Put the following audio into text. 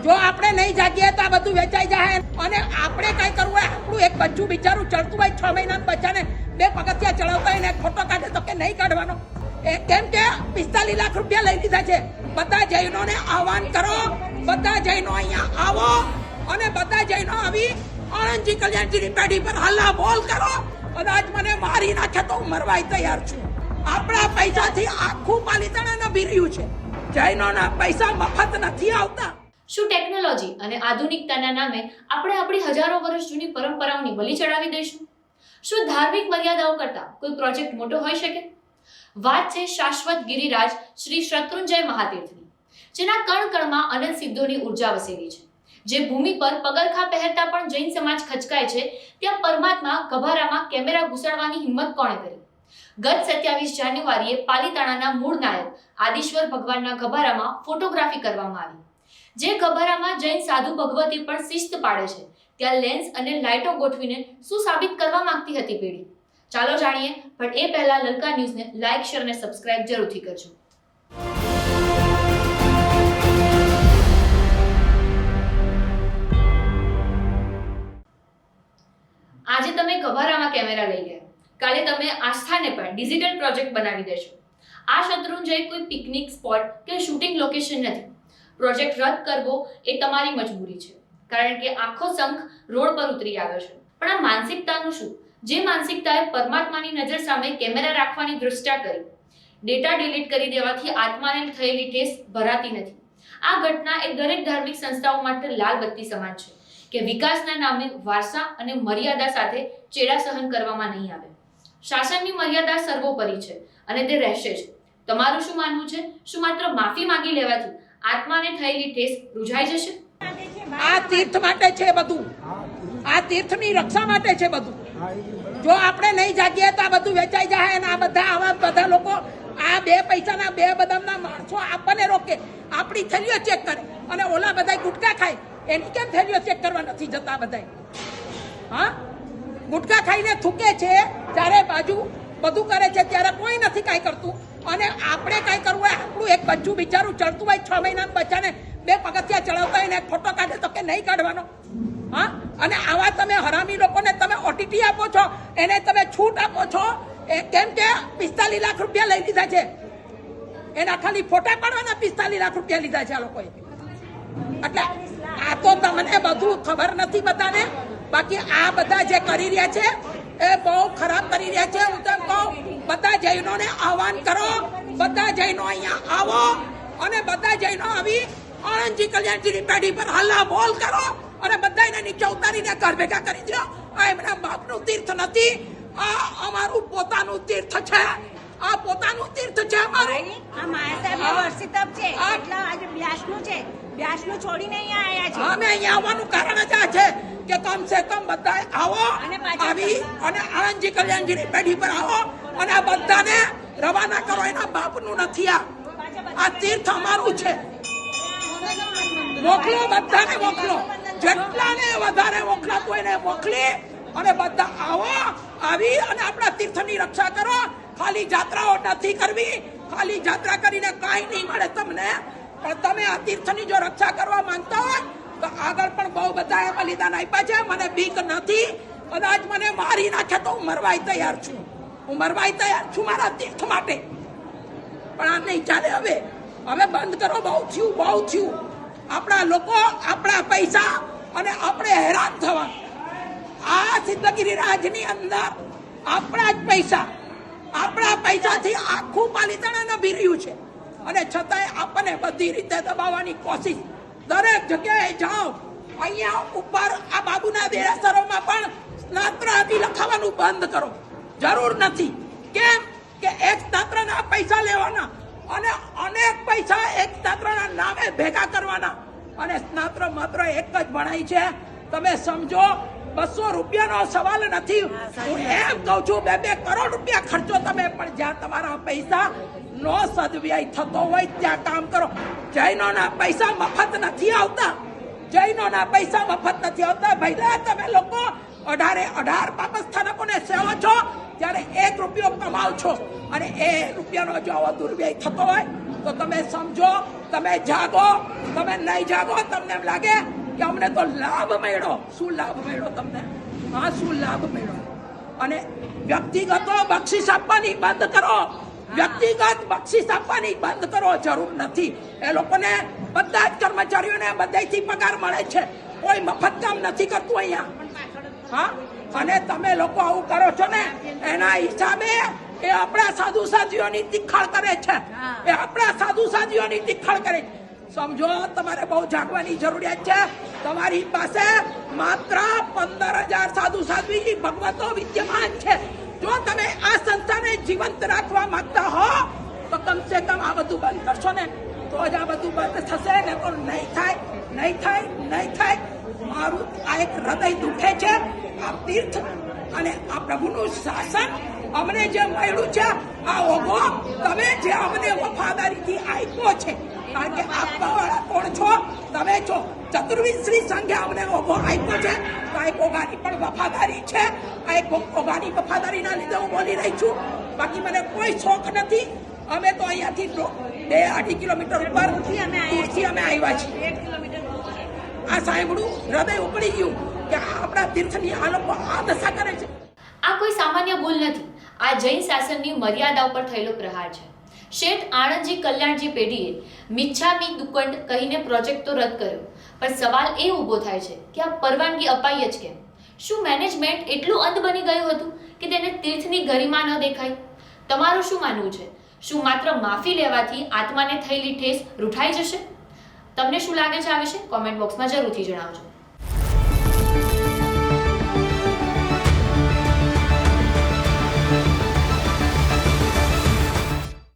જો આપણે નહીં જાગીએ તો આ બધું વેચાઈ જાય અને આપણે કઈ કરવું હોય આપણું એક બચ્ચું બિચારું ચડતું હોય 6 મહિનાના બચ્ચાને 2 પગથિયા ચડાવતા હોય ને ફોટો કાઢે તો કે નહીં કાઢવાનો કેમ કે 45 લાખ રૂપિયા લઈ લીધા છે બધા જૈનોને આહવાન કરો બધા જૈનો અહીંયા આવો અને બધા જૈનો આવી આણંદજી કલ્યાણજીની પેઢી પર હલ્લા બોલ કરો કદાચ મને મારી નાખે તો હું મરવાય તૈયાર છું આપણા પૈસાથી આખું પાલિતાણા નભી રહ્યું છે જૈનોના પૈસા મફત નથી આવતા શું ટેકનોલોજી અને આધુનિકતાના નામે આપણે આપણી હજારો વર્ષ જૂની પરંપરાઓની બલિ ચડાવી દઈશું? શું ધાર્મિક મર્યાદાઓ કરતા કોઈ પ્રોજેક્ટ મોટો હોઈ શકે? વાત છે શાશ્વત ગિરિરાજ શ્રી શત્રુંજય મહાતીર્થની, જેના કણ કણમાં અનંત સિદ્ધોની ઉર્જા વસેલી છે. જે ભૂમિ પર પગરખા પહેરતા પણ જૈન સમાજ ખચકાય છે, ત્યાં પરમાત્મા ગભારામાં કેમેરા ઘુસાડવાની હિંમત કોણે કરી? ગત 27 જાન્યુઆરીએ પાલિતાણાના મૂળ નાયક આદિશ્વર ભગવાનના ગભારામાં ફોટોગ્રાફી કરવામાં આવી. જે ગભારામાં જૈન સાધુ ભગવતી પણ શિસ્ત પાડે છે, ત્યાં લેન્સ અને લાઇટો ગોઠવીને શું સાબિત કરવા માંગતી હતી પેઢી? ચાલો જાણીએ, પણ એ પહેલા લલકા ન્યૂઝને લાઇક, શેર અને સબસ્ક્રાઇબ જરૂરથી કરજો. આજે તમે ગભારામાં કેમેરા લઈ ગયા, કાલે તમે આસ્થાને પણ ડિજિટલ પ્રોજેક્ટ બનાવી દેશો. આ શત્રુંજય કોઈ પિકનિક સ્પોટ કે શૂટિંગ લોકેશન નથી. પ્રોજેક્ટ રદ કરવો એ તમારી મજબૂરી છે, કારણ કે આખો સંઘ રોડ પર ઉતરી આવ્યો છે. પણ આ માનસિકતાનું શું, જે માનસિકતાએ પરમાત્માની નજર સામે કેમેરા રાખવાની દૃષ્ટા કરી? ડેટા ડિલીટ કરી દેવાથી આત્માને થયેલી ઠેસ ભરાતી નથી. આ ઘટના એ દરેક ધાર્મિક સંસ્થાઓ માટે લાલ બત્તી સમાન છે કે વિકાસના નામે વારસા અને મર્યાદા સાથે ચેડા સહન કરવામાં નહીં આવે. શાસનની મર્યાદા સર્વોપરી છે અને તે રહેશે જ. તમારું શું માનવું છે? શું માત્ર માફી માંગી લેવાથી આત્માને થયેલી ઠેસ રૂઝાઈ જશે? આ તીર્થ માટે છે બધું, આ તીર્થની રક્ષા માટે છે બધું. જો આપણે નહીં જાગીએ તો આ બધું વેચાઈ જાય અને આ બધા આવા બધા લોકો આ 2 પૈસાના 2 બદામના માણસો આપણને રોકે, આપણી થેલીઓ ચેક કરે અને ઓલા બધા ગુટકા ખાય એની કેમ થેલીઓ ચેક કરવા નથી જતા બધા? હા, ગુટકા ખાઈને થૂકે છે, ચારે બાજુ બધું કરે છે, ત્યારે કોઈ નથી કાંઈ કરતું. અને આપણે કાંઈ કરવું હોય આપણું એક બચ્ચું બિચારું ચડતું હોય 6 મહિનાના બચ્ચાને 2 પગથિયા ચડાવતા હોય ને ફોટો કાઢે તો કે નહીં કાઢવાનો? હા, અને આવા તમે હરામી લોકોને તમે ઓટીટી આપો છો, એને તમે છૂટ આપો છો કેમ કે 45 લાખ રૂપિયા લઈ લીધા છે. એના ખાલી ફોટા પાડવાના 45 લાખ રૂપિયા લીધા છે આ લોકોએ. એટલે આ તો તમને બધું ખબર નથી બધાને. બાકી આ બધા જે કરી રહ્યા છે એ બહુ ખરાબ કરી રહ્યા છે. હું તેમ કહું, બધા જૈનોને આહવાન કરો, બધા જૈનો અહીંયા આવો અને બધા જૈનો આવી આણંદજી કલ્યાણજીની પેઢી પર હલ્લા બોલ કરો અને બધાને નીચે ઉતારીને ઘર ભેગા કરી દો. આ એમના બાપનું તીર્થ નથી, આ અમારું પોતાનું તીર્થ છે. આ પોતાનું તીર્થ છે અમારું. આ માયાસાહેબ વર્ષિત છે એટલે આજે બ્યાસનું છે, બ્યાસનું છોડીને અહીંયા આવ્યા છે. અમે અહીંયા આવવાનું કારણ જ આ છે કે કમ સે કમ બધા આવો આવી અને આણંદજી કલ્યાણજીની પેઢી પર આવો અને આ બધાને રવાના કરો. એના બાપનું નથી આ તીર્થ અમારું છે. મોકલો, બધાને મોકલો, જેટલાને વધારે મોકલાતું હોય એને મોકલી અને બધા આવો, આવી અને આપણા તીર્થની રક્ષા કરો. ખાલી જાત્રાઓ નથી કરવી, ખાલી જાત્રા કરીને કાંઈ નહીં મળે તમને. પણ તમે આ તીર્થની જો રક્ષા કરવા માંગતા હોય તો આગળ પણ બહુ બધા બલિદાન આપ્યા છે. મને બીક નથી, કદાચ મને મારી નાખે તો હું મરવાય તૈયાર છું. હું મરવાય તૈયાર છું મારા તીર્થ માટે. પણ આ નહીં ચાલે. હવે બંધ કરો. બહુ થયું. આપણા લોકો, આપણા પૈસા અને આપણે હેરાન થવાનું. આ સિદ્ધગીરી રાજની અંદર આપણા જ પૈસા, આપણા પૈસાથી આખું પાલિતાણા નભી રહ્યું છે અને છતાંય આપણને બધી રીતે દબાવવાની કોશિશ. દરેક જગ્યાએ જાઓ, અહીંયા ઉપર આ બાબુના દેરાસરોમાં પણ સ્નાત્ર આદિ લખાવાનું બંધ કરો. જરૂર નથી. કેમ કે એક સ્નાત્રના પૈસા લેવાના અને અનેક પૈસા એક સ્નાત્રના નામે ભેગા કરવાના અને સ્નાત્ર માત્ર એક જ ભણાય છે. તમે સમજો, 200 રૂપિયાનો સવાલ નથી. હું એમ કહું છું 2-2 કરોડ રૂપિયા ખર્ચો તમે, પણ જ્યાં તમારા પૈસા નો સદવ્યય થતો હોય ત્યાં કામ કરો. જૈનોના પૈસા મફત નથી આવતા. જૈનોના પૈસા મફત નથી આવતા. ભાઈ તમે લોકો 18 પાપસ્થાનકોને સેવો છો ત્યારે 1 રૂપિયો કમાવ છો અને એ રૂપિયાનો જો આવો દુર્વ્યય થતો હોય તો તમે સમજો તમે જાગો, તમે નહીં જાગો, તમને એમ લાગે કે અમને તો લાભ મળ્યો. શું લાભ મળ્યો તમને? હા, શું લાભ મળ્યો? અને વ્યક્તિગત બક્ષિસ આપવાની બંધ કરો. વ્યક્તિગત બક્ષિસ આપવાની બંધ કરો. જરૂર નથી. એ લોકોને બધા જ કર્મચારીઓને બધેથી પગાર મળે છે. કોઈ મફત કામ નથી કરતું અહીંયા. હા, અને તમે લોકો આવું કરો છો ને, એના હિસાબે એ આપણા સાધુ સાધ્વીઓની તિખળ કરે છે. એ આપણા સાધુ સાધ્વીઓની તિખળ કરે છે. સમજો, તમારે બહુ જાગવાની જરૂરિયાત છે. તમારી પાસે માત્ર 15,000 સાધુ સાધ્વી ભગવતો વિદ્યમાન છે. જો તમે આ સંસ્થાને જીવંત રાખવા માંગતા હો તો કમસે કમ આ બધું બંધ કરશો ને, તો જ આ બધું બંધ થશે. ને તો નહીં થાય, નહીં થાય, નહીં થાય. મારું આ એક હૃદય દુખે છે. આ તીર્થ અને આ પ્રભુનું શાસન અમને જે મળ્યું છે, આ ઓઘો તમે જે અમને વફાદારીથી આપ્યો છે. કારણ કે આપવાવાળા કોણ છો? તમે છો. ચતુર્વિધ શ્રી સંઘે અમને ઓઘો આપ્યો છે. તો આ એક ઓઘાની પણ વફાદારી છે. આ એક ઓઘાની વફાદારીના લીધે હું બોલી રહી છું. બાકી મને કોઈ શોખ નથી. અમે તો અહીંયાથી 2-2.5 કિલોમીટર ઉપર દૂરથી અમે આવ્યા છીએ. 1 કિલોમીટર આ સાંભળું હૃદય ઉપડી ગયું કે આપણા તીર્થની આ લોકો આ દશા કરે છે. આ કોઈ સામાન્ય ભૂલ નથી. આ જૈન શાસનની મર્યાદા ઉપર થયેલો પ્રહાર છે. શેઠ આણંદજી કલ્યાણજી પેઢીએ મિચ્છામી દુક્કડ કહીને પ્રોજેક્ટ તો રદ કર્યો, પણ સવાલ એ ઊભો થાય છે કે આ પરવાનગી અપાઈ જ કેમ? શું મેનેજમેન્ટ એટલું અંધ બની ગયું હતું કે તેને તીર્થની ગરિમા ન દેખાય? તમારું શું માનવું છે? શું માત્ર માફી લેવાથી આત્માને થયેલી ઠેસ રૂઠાઈ જશે? તમને શું લાગે છે આ વિશે કોમેન્ટ બોક્સમાં જરૂરથી જણાવજો.